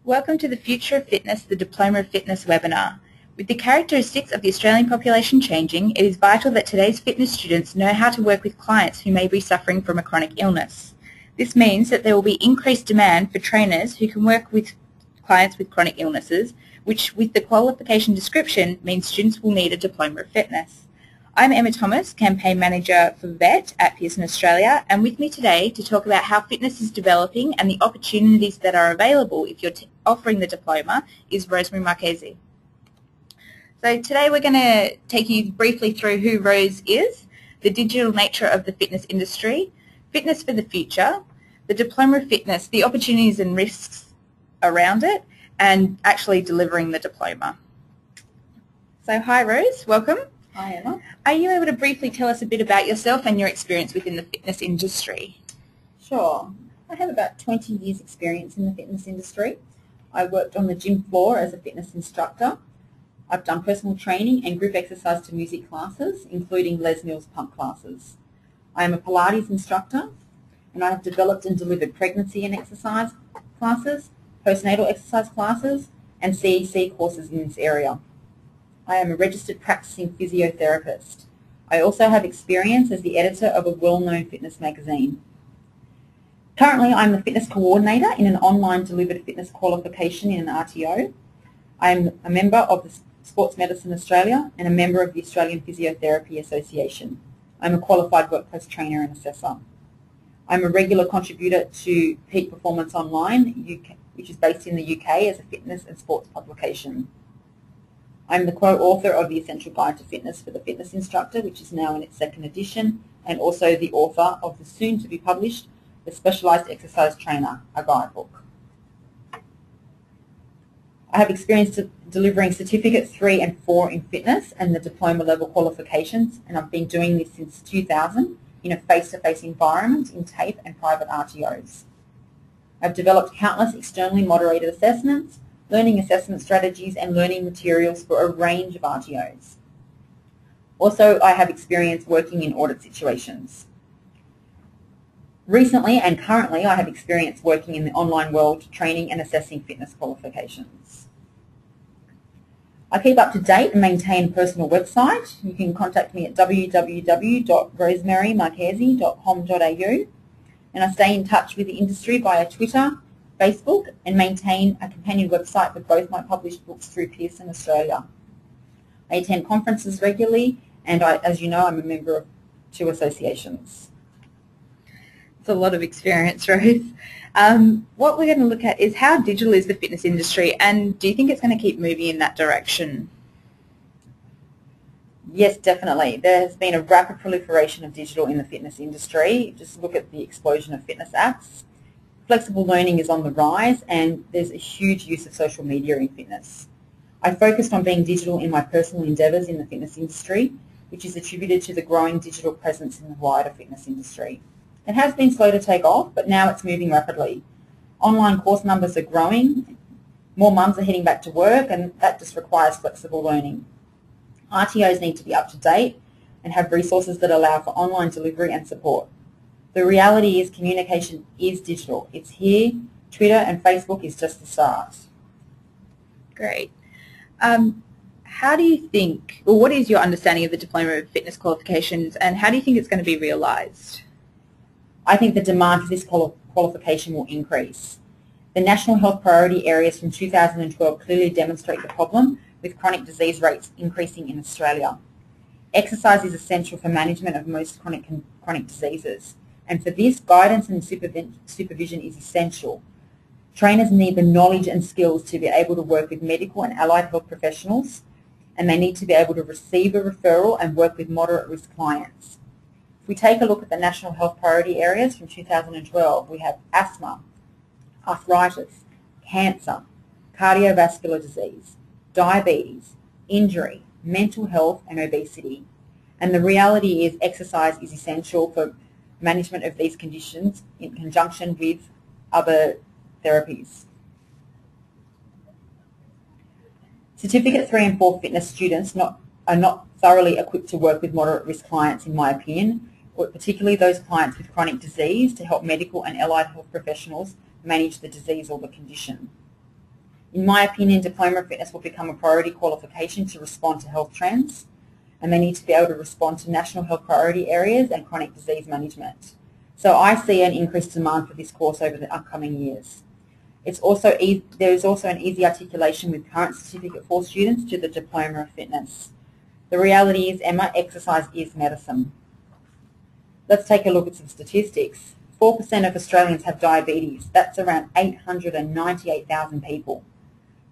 Welcome to the Future of Fitness, the Diploma of Fitness webinar. With the characteristics of the Australian population changing, it is vital that today's fitness students know how to work with clients who may be suffering from a chronic illness. This means that there will be increased demand for trainers who can work with clients with chronic illnesses, which with the qualification description means students will need a Diploma of Fitness. I'm Emma Thomas, Campaign Manager for VET at Pearson Australia, and with me today to talk about how fitness is developing and the opportunities that are available if you're offering the diploma is Rosemary Marchese. So today we're going to take you briefly through who Rose is, the digital nature of the fitness industry, fitness for the future, the Diploma of Fitness, the opportunities and risks around it, and actually delivering the diploma. So hi Rose, welcome. Hi Emma. Are you able to briefly tell us a bit about yourself and your experience within the fitness industry? Sure. I have about 20 years experience in the fitness industry. I worked on the gym floor as a fitness instructor. I've done personal training and group exercise to music classes, including Les Mills pump classes. I am a Pilates instructor, and I have developed and delivered pregnancy and exercise classes, postnatal exercise classes, and CEC courses in this area. I am a registered practicing physiotherapist. I also have experience as the editor of a well-known fitness magazine. Currently, I'm the fitness coordinator in an online delivered fitness qualification in an RTO. I am a member of the Sports Medicine Australia and a member of the Australian Physiotherapy Association. I'm a qualified workplace trainer and assessor. I'm a regular contributor to Peak Performance Online, which is based in the UK as a fitness and sports publication. I'm the co-author of the Essential Guide to Fitness for the Fitness Instructor, which is now in its second edition, and also the author of the soon-to-be-published The Specialised Exercise Trainer, a guidebook. I have experience delivering Certificate 3 and 4 in fitness and the diploma level qualifications, and I've been doing this since 2000 in a face-to-face environment in TAFE and private RTOs. I've developed countless externally moderated assessments, learning assessment strategies and learning materials for a range of RTOs. Also, I have experience working in audit situations. Recently and currently, I have experience working in the online world, training and assessing fitness qualifications. I keep up to date and maintain a personal website. You can contact me at www.rosemarymarchese.com.au, and I stay in touch with the industry via Twitter, Facebook, and maintain a companion website for both my published books through Pearson Australia. I attend conferences regularly, and as you know, I'm a member of 2 associations. It's a lot of experience, Rose. What we're going to look at is how digital is the fitness industry, and do you think it's going to keep moving in that direction? Yes, definitely. There has been a rapid proliferation of digital in the fitness industry. Just look at the explosion of fitness apps. Flexible learning is on the rise, and there's a huge use of social media in fitness. I focused on being digital in my personal endeavours in the fitness industry, which is attributed to the growing digital presence in the wider fitness industry. It has been slow to take off, but now it's moving rapidly. Online course numbers are growing, more mums are heading back to work, and that just requires flexible learning. RTOs need to be up to date and have resources that allow for online delivery and support. The reality is communication is digital. It's here. Twitter and Facebook is just the start. Great. How do you think, or what is your understanding of the Diploma of Fitness qualifications, and how do you think it's going to be realised? I think the demand for this qualification will increase. The National Health Priority Areas from 2012 clearly demonstrate the problem with chronic disease rates increasing in Australia. Exercise is essential for management of most chronic diseases. And for this, guidance and supervision is essential. Trainers need the knowledge and skills to be able to work with medical and allied health professionals, and they need to be able to receive a referral and work with moderate risk clients. If we take a look at the National Health Priority Areas from 2012, we have asthma, arthritis, cancer, cardiovascular disease, diabetes, injury, mental health and obesity. And the reality is exercise is essential for management of these conditions in conjunction with other therapies. Certificate 3 and 4 fitness students are not thoroughly equipped to work with moderate risk clients, in my opinion, particularly those clients with chronic disease, to help medical and allied health professionals manage the disease or the condition. In my opinion, Diploma of Fitness will become a priority qualification to respond to health trends, and they need to be able to respond to national health priority areas and chronic disease management. So I see an increased demand for this course over the upcoming years. There is also an easy articulation with current certificate for students to the Diploma of Fitness. The reality is, Emma, exercise is medicine. Let's take a look at some statistics. 4% of Australians have diabetes. That's around 898,000 people.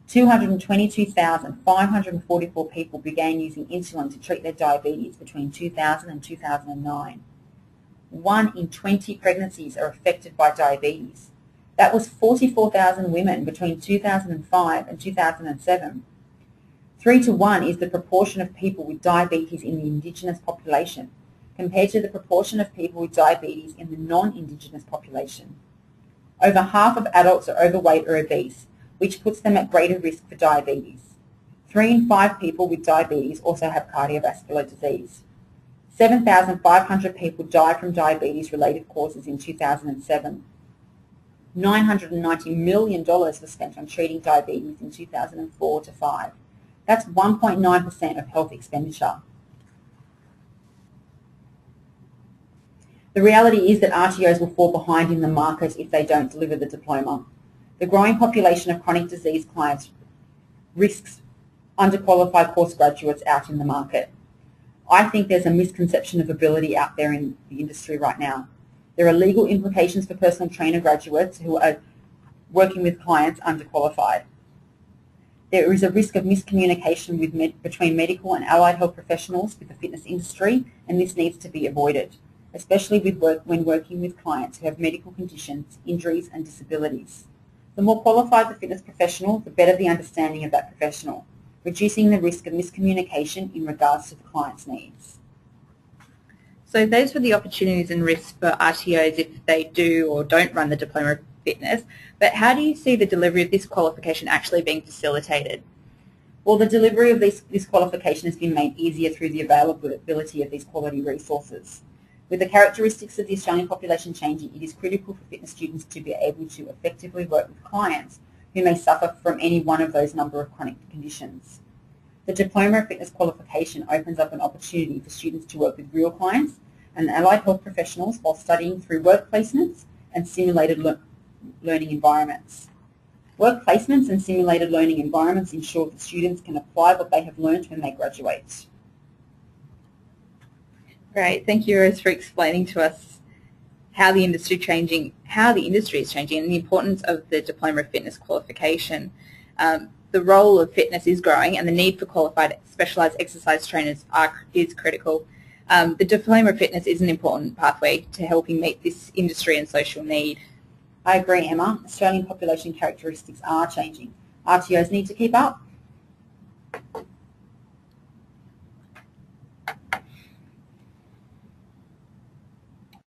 222,544 people began using insulin to treat their diabetes between 2000 and 2009. 1 in 20 pregnancies are affected by diabetes. That was 44,000 women between 2005 and 2007. 3 to 1 is the proportion of people with diabetes in the Indigenous population compared to the proportion of people with diabetes in the non-Indigenous population. Over half of adults are overweight or obese, which puts them at greater risk for diabetes. 3 in 5 people with diabetes also have cardiovascular disease. 7,500 people died from diabetes-related causes in 2007. $990 million was spent on treating diabetes in 2004 to 5. That's 1.9% of health expenditure. The reality is that RTOs will fall behind in the market if they don't deliver the diploma. The growing population of chronic disease clients risks underqualified course graduates out in the market. I think there's a misconception of ability out there in the industry right now. There are legal implications for personal trainer graduates who are working with clients underqualified. There is a risk of miscommunication between medical and allied health professionals with the fitness industry, and this needs to be avoided, especially when working with clients who have medical conditions, injuries and disabilities. The more qualified the fitness professional, the better the understanding of that professional, reducing the risk of miscommunication in regards to the client's needs. So those were the opportunities and risks for RTOs if they do or don't run the Diploma of Fitness, but how do you see the delivery of this qualification actually being facilitated? Well, the delivery of this qualification has been made easier through the availability of these quality resources. With the characteristics of the Australian population changing, it is critical for fitness students to be able to effectively work with clients who may suffer from any one of those number of chronic conditions. The Diploma of Fitness qualification opens up an opportunity for students to work with real clients and allied health professionals while studying through work placements and simulated learning environments. Work placements and simulated learning environments ensure that students can apply what they have learned when they graduate. Great, thank you, Rose, for explaining to us how the industry is changing and the importance of the Diploma of Fitness qualification. The role of fitness is growing and the need for qualified specialised exercise trainers is critical. The Diploma of Fitness is an important pathway to helping meet this industry and social need. I agree, Emma. Australian population characteristics are changing. RTOs need to keep up,